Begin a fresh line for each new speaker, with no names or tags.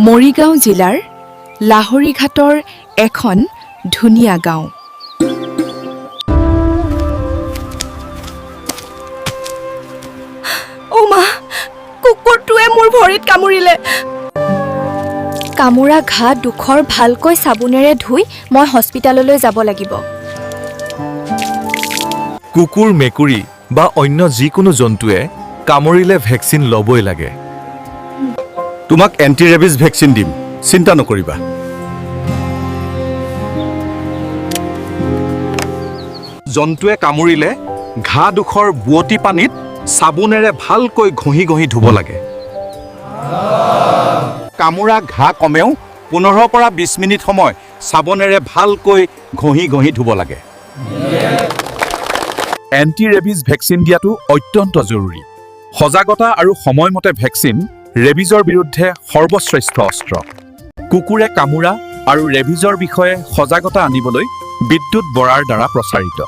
মৰিগাঁও জিলাৰ লাহৰীঘাটৰ এখন ধুনীয়া গাঁও।
অ' মা, কুকুৰটোৱে মোৰ ভৰিত কামুৰিলে। কামোৰা ঘা দুখৰ ভালকৈ চাবোনেৰে ধুই মই হস্পিটাললৈ যাব লাগিব।
কুকুৰ, মেকুৰী বা অন্য যিকোনো জন্তুৱে কামুৰিলে ভেকচিন ল'বই লাগে।
তোমাক এণ্টি ৰেবিজ ভেকচিন দিম, চিন্তা নকৰিবা। জন্তুৱে কামুৰিলে ঘা দুখৰ বুৱতী পানীত চাবোনেৰে ভালকৈ ঘঁহি ঘঁহি ধুব লাগে। কামোৰা ঘা কমেও 15 পৰা 20 মিনিট সময় চাবোনেৰে ভালকৈ ঘঁহি ঘঁহি ধুব লাগে।
এণ্টি ৰেবিজ ভেকচিন দিয়াটো অত্যন্ত জৰুৰী। সজাগতা আৰু সময়মতে ভেকচিন ৰেবিজৰ বিৰুদ্ধে সৰ্বশ্ৰেষ্ঠ অস্ত্ৰ। কুকুৰে কামোৰা আৰু ৰেবিজৰ বিষয়ে সজাগতা আনিবলৈ বিদ্যুৎ বৰাৰ দ্বাৰা প্ৰচাৰিত।